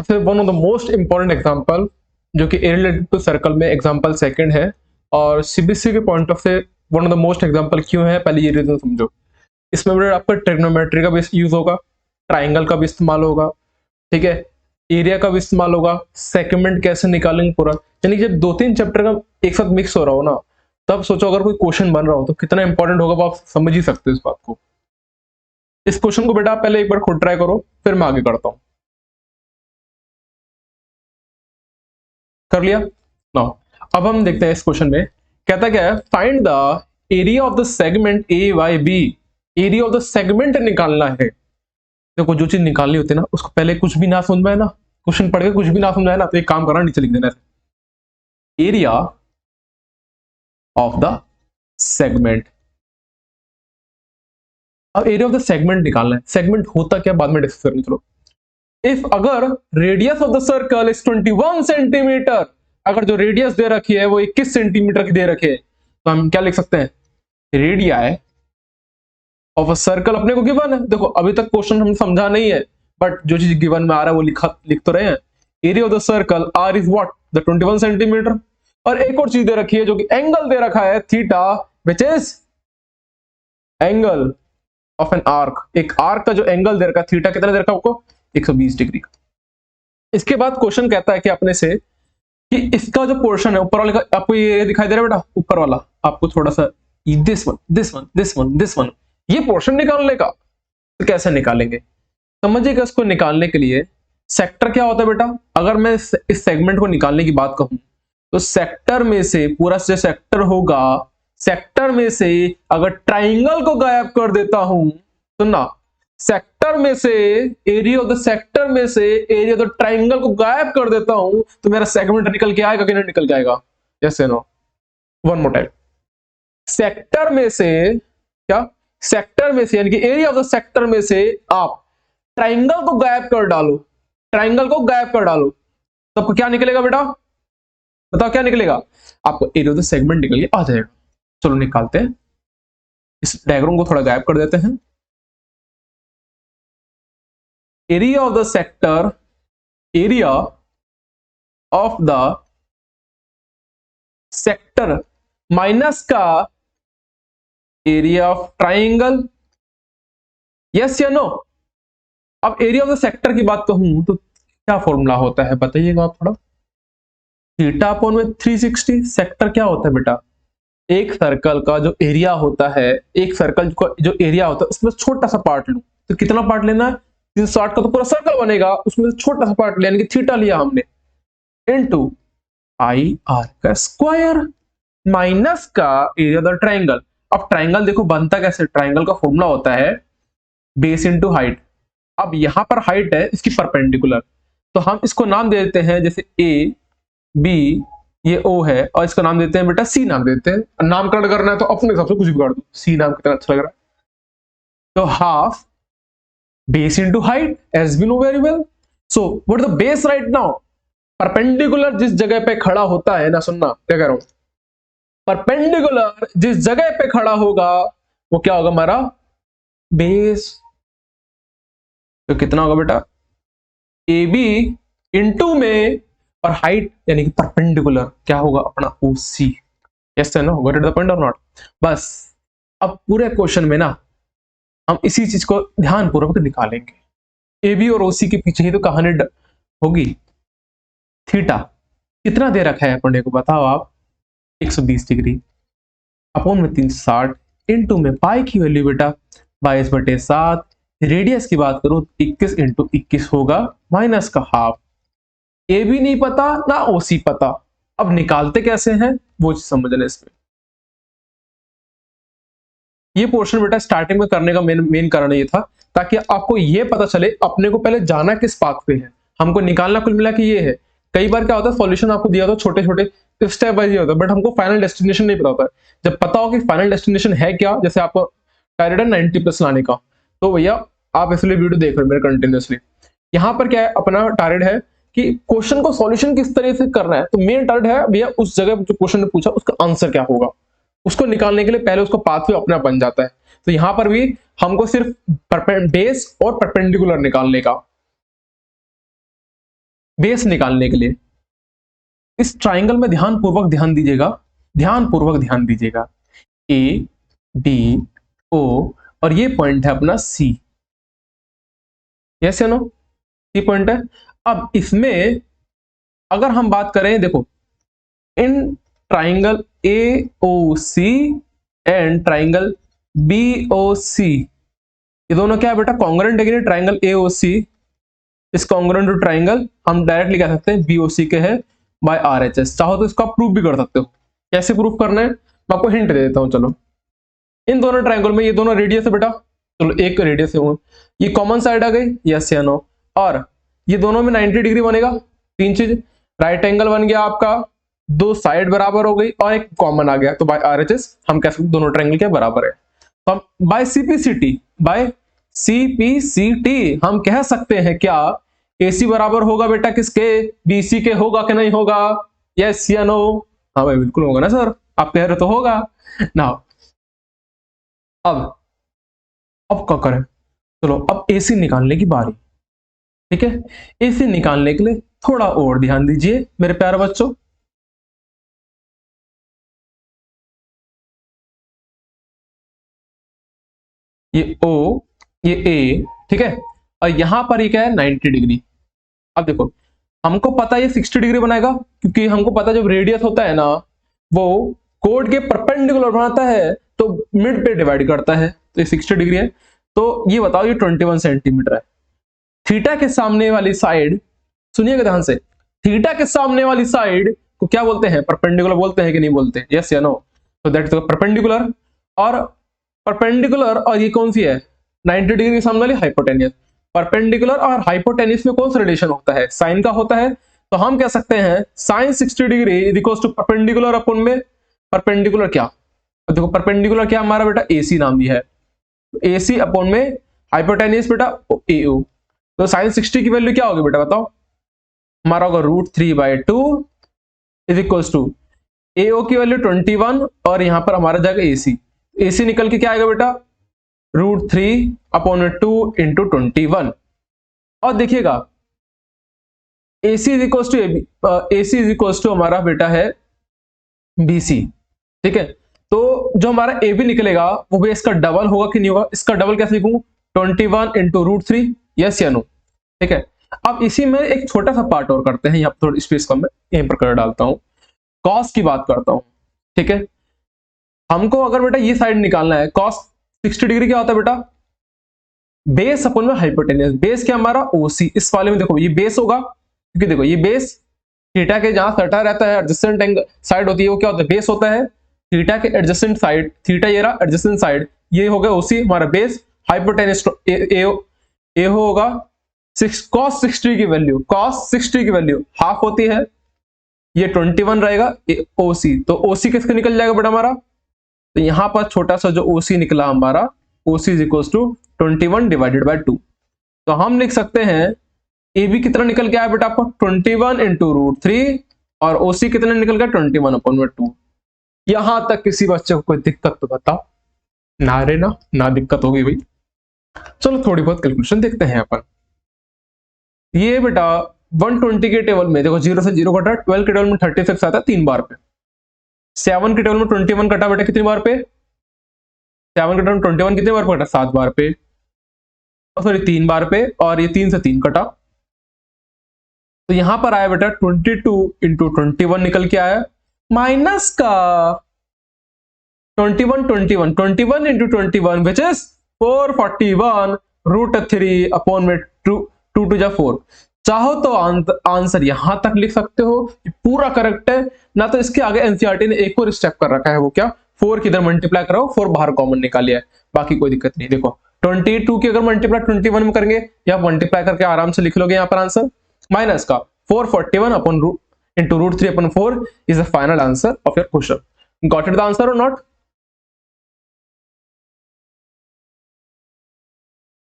सबसे one of the most important example जो कि ए रिलेटेड टू सर्कल में एग्जांपल सेकंड है, और सीबीएसई के पॉइंट ऑफ से one of the most example क्यों है, पहले ये रीजन समझो। इसमें बेटा आपका ट्रिग्नोमेट्री का भी यूज होगा, ट्राइंगल का भी इस्तेमाल होगा, ठीक है, एरिया का भी इस्तेमाल होगा, सेगमेंट कैसे निकालेंगे पूरा, यानी कि जब दो तीन चैप्टर का एक साथ मिक्स हो रहा हो ना, तब सोचो अगर कोई क्वेश्चन बन रहा हो तो कितना इंपॉर्टेंट होगा, वो आप समझ ही सकते हो इस बात को। इस क्वेश्चन को बेटा आप पहले एक बार खुद ट्राई करो, फिर मैं आगे करता हूं। कर लिया ना। अब हम देखते हैं इस क्वेश्चन में कहता क्या है, find the area of the segment A Y B. Area of the segment निकालना है। देखो जो चीज निकालनी होती है ना, उसको पहले कुछ भी ना समझ में है ना, क्वेश्चन पढ़ के कुछ भी ना समझ आए ना, तो एक काम करना, नीचे लिख देना एरिया ऑफ द सेगमेंट। अब एरिया ऑफ द सेगमेंट निकालना है। सेगमेंट होता क्या बाद में डिस्कस करनी, चलो। इफ अगर radius of the circle is 21 centimetre, अगर जो रेडियस दे रखी है वो 21 सेंटीमीटर की दे रखी है, तो हम क्या लिख सकते हैं, रेडियाई ऑफ अ सर्कल अपने को गिवन है। देखो अभी तक क्वेश्चन हम समझा नहीं है, बट जो चीज गिवन में आ रहा है वो लिख तो रहे हैं। Area of the circle R is what, the 21 centimetre. और एक और चीज दे रखी है जो कि एंगल दे रखा है theta, which is angle of an arc. एक आर्क का जो एंगल दे रखा है थीटा, कितना दे रखा है आपको, 120 डिग्री का। इसके बाद क्वेश्चन कहता है कि अपने से कि इसका जो पोर्शन है ऊपर वाले का, आपको ये दिखाई दे रहा है बेटा ऊपर वाला, आपको थोड़ा सा this one this one this one this one, ये पोर्शन निकालने का। तो कैसे निकालेंगे समझिएगा। इसको निकालने के लिए सेक्टर क्या होता है बेटा, अगर मैं इस सेगमेंट को निकालने की बात कहूं तो सेक्टर में से पूरा जो सेक्टर होगा, सेक्टर में से अगर ट्राइंगल को गायब कर देता हूं, सुनना, सेक्टर में से एरिया ऑफ द सेक्टर में से एरिया ऑफ द ट्राइंगल को गायब कर देता हूं, तो मेरा सेगमेंट निकल के आएगा कि नहीं निकल के आएगा, यस या no. One more time, sector में से क्या, सेक्टर में से यानी कि एरिया ऑफ द सेक्टर में से आप ट्राइंगल को गायब कर डालो, ट्राइंगल को गायब कर डालो, तो आपको क्या निकलेगा बेटा, बताओ क्या निकलेगा, आपको एरिया ऑफ द सेगमेंट निकल के आ जाएगा। चलो निकालते हैं, इस डायग्राम को थोड़ा गायब कर देते हैं। Area of the sector, area of the sector minus का एरिया ऑफ ट्राइंगल, यस या नो। अब एरिया ऑफ द सेक्टर की बात कहूं तो क्या फॉर्मूला होता है बताइएगा आप थोड़ा, थीटा अपॉन में 360। सेक्टर क्या होता है बेटा, एक सर्कल का जो एरिया होता है, एक सर्कल का जो एरिया होता है उसमें छोटा सा पार्ट लो, तो कितना पार्ट लेना है, 360 का तो पूरा सर्कल बनेगा, उसमें छोटा सा पार्ट यानी कि थीटा लिया हमने, इनटू आई आर का स्क्वायर माइनस का एरिया द ट्राइंगल। अब ट्राइंगल देखो बनता कैसे, ट्राइंगल का फॉर्मूला होता है बेस इनटू हाइट। अब यहां पर हाइट है इसकी परपेंडिकुलर, तो हम इसको नाम दे देते हैं, जैसे ए बी ये ओ है, और इसका नाम देते हैं बेटा सी, नाम देते हैं। नामकरण करना है तो अपने हिसाब से कुछ भी कर दो, सी नाम कितना अच्छा लग रहा है। तो half base into height, as we know very well. So what is the base right now, perpendicular जिस जगह पे खड़ा होता है ना, सुनना क्या कह रहा हूं, परपेंडिकुलर जिस जगह पे खड़ा होगा वो क्या होगा हमारा बेस। तो कितना होगा बेटा, ए बी इंटू में और हाइट यानी कि परपेंडिकुलर क्या होगा अपना O C, yes no, got it the point और नॉट। बस अब पूरे क्वेश्चन में ना हम इसी चीज को ध्यानपूर्वक निकालेंगे। ए बी और ओ सी के पीछे ही तो कहानी होगी। थीटा कितना दे रखा है अपने को बताओ आप, 120 डिग्री अपॉन में 360 इंटू में पाई की वैल्यू बेटा 22/7। रेडियस की बात करूं 21 इंटू 21 होगा माइनस का हाफ। ए भी नहीं पता ना ओ सी पता, अब निकालते कैसे हैं वो चीज समझना इसमें। ये पोर्शन बेटा स्टार्टिंग में करने का मेन कारण ये था ताकि आपको ये पता चले अपने को पहले जाना किस पाथ पे है, हमको निकालना कुल मिला के ये है। कई बार क्या होता है सॉल्यूशन आपको दिया होता है छोटे छोटे स्टेप वाइज होता है, बट हमको फाइनल डेस्टिनेशन नहीं पता होता है। जब पता हो कि फाइनल डेस्टिनेशन है क्या, जैसे आपको टारगेट है 90+ लाने का, तो भैया आप इसलिए वीडियो देख रहे हो मेरे कंटिन्यूसली। यहाँ पर क्या है अपना टारगेट है कि क्वेश्चन को सॉल्यूशन किस तरह से करना है, तो मेन टारगेट है भैया उस जगह जो क्वेश्चन ने पूछा उसका आंसर क्या होगा, उसको निकालने के लिए पहले उसको पाथवे अपना बन जाता है। तो यहां पर भी हमको सिर्फ बेस और परपेंडिकुलर निकालने का बेस निकालने के लिए। इस ट्राइंगल में ध्यानपूर्वक ध्यान दीजिएगा, ए बी ओ और ये पॉइंट है अपना सी, यस या नो, सी पॉइंट है। अब इसमें अगर हम बात करें, देखो इन triangle A O C and triangle B O C, ये दोनों क्या है बेटा, कॉन्ग्रुएंट है कि नहीं? ट्राइंगल ए ओ सी इस कॉन्ग्रुएंट टू ट्राइंगल हम डायरेक्टली कह सकते हैं बी ओ सी के है बाय आर एच एस। चाहो तो इसको आप प्रूव भी कर सकते हो। कैसे प्रूव करना है मैं आपको हिंट दे देता हूं। चलो, इन दोनों ट्राइंगल में ये दोनों रेडियस है बेटा, चलो एक रेडियस है, ये कॉमन साइड आ गई, यस या नो, और ये दोनों में 90 डिग्री बनेगा। तीन चीज, राइट एंगल बन गया आपका, दो साइड बराबर हो गई और एक कॉमन आ गया, तो बाय आर एच एस हम कह सकते दोनों ट्राइंगल के बराबर है। तो हम बाय सीपीसीटी हम कह सकते हैं क्या AC बराबर होगा बेटा किसके, BC के, होगा कि नहीं होगा, यस या नो? हाँ भाई बिल्कुल होगा ना सर, आप कह रहे तो होगा ना। अब क्या करें, चलो अब AC निकालने की बारी, ठीक है। AC निकालने के लिए थोड़ा और ध्यान दीजिए मेरे प्यारे बच्चों। ये O, ये A, ठीक है, और यहां पर ये क्या है 90 डिग्री। अब देखो हमको पता है ये 60 डिग्री बनाएगा, क्योंकि हमको पता है जब रेडियस होता है ना वो कोड के परपेंडिकुलर बनाता है तो मिड पे डिवाइड करता है, तो ये 60 डिग्री है। तो ये बताओ ये 21 सेंटीमीटर है। थीटा के सामने वाली साइड, सुनिएगा ध्यान से, थीटा के सामने वाली साइड को क्या बोलते हैं, परपेंडिकुलर बोलते हैं कि नहीं बोलते, यस या नो? तो दैट इज परपेंडिकुलर, और परपेंडिकुलर और ये कौन सी है 90 डिग्री के सामने वाली हाइपोटेनियस। परपेंडिकुलर और हाइपोटेनियस में कौन सा रिलेशन होता है, साइन का होता है। तो हम कह सकते हैं sine 60 degree is equal to perpendicular अपन में परपेंडिकुलर क्या, तो देखो परपेंडिकुलर क्या हमारा बेटा AC नाम भी है, AC अपॉन में हाइपोटेनियस बेटा AO। तो साइन 60 की वैल्यू क्या होगी बेटा बताओ, हमारा होगा √3/2 इज इक्वल टू AO की वैल्यू 21 और यहां पर हमारा जाएगा AC निकल के क्या आएगा बेटा √3/2 इंटू 21। और देखिएगा AC इज इक्वल टू हमारा बेटा है BC, ठीक है। तो जो हमारा AB निकलेगा वो भी इसका डबल होगा कि नहीं होगा, इसका डबल कैसे लिखूं, 21 इंटू √3, यस या नो, ठीक है। अब इसी में एक छोटा सा पार्ट और करते हैं, यहाँ पर थोड़ी स्पेस कम है, यहीं पर कर डालता हूं, कॉस की बात करता हूं, ठीक है। हमको अगर बेटा ये साइड निकालना है, कॉस 60 डिग्री क्या होता है बेटा, बेस अपन में हाइपोटेनियस, बेस क्या हमारा OC। इस वाले में देखो ये बेस होगा, क्योंकि देखो ये बेस थीटा के जहां सटा रहता है एडजेसेंट एंगल साइड होती है वो क्या होता है, बेस होता है। थीटा के एडजेसेंट साइड, थीटा ये रहा एडजेसेंट साइड, ये हो गया OC हमारा बेस, हाइपोटेनियस ए होगा cos 60 की वैल्यू हाफ होती है, ये 21 रहेगा OC। तो OC किसके निकल जाएगा बेटा हमारा, तो यहां पर छोटा सा जो OC निकला हमारा, OC is equal to 21 divided by 2। तो हम लिख सकते हैं AB कितना निकल के आया बेटा आपको 21 इंटू √3 और OC कितना निकल गया 21/2। यहां तक किसी बच्चे को कोई दिक्कत तो बताओ, ना रे ना दिक्कत होगी भाई। चलो थोड़ी बहुत कैलकुलेशन देखते हैं अपन। ये बेटा 120 के टेबल में देखो 0 से 0 कटा, 12 के टेबल में 36 आता है 3 बार पे, 7 के टेबल में 21 कटा बेटा कितनी बार पे, 7 के टेबल में 21 कितने बार पे कटा 7 बार पे, सॉरी 3 बार पे, और ये 3 से 3 कटा। तो यहां पर आया बेटा 22 इंटू 21 निकल के आया, माइनस का 21 इंटू 21 विच इज 441 √3 अपॉन में 2 टू जा 4। चाहो तो आंसर यहां तक लिख सकते हो, पूरा करेक्ट है ना, तो इसके आगे एनसीईआरटी ने एक और स्टेप कर रखा है, वो क्या, 4 की इधर मल्टीप्लाई करो, 4 बाहर कॉमन निकालिए, बाकी कोई दिक्कत नहीं। देखो 22 की अगर मल्टीप्लाई 21 में करेंगे या मल्टीप्लाई करके आराम से लिख लोगे यहाँ पर आंसर, माइनस का 441 upon into √3/4 is the final answer of your question. Got it the answer और नॉट?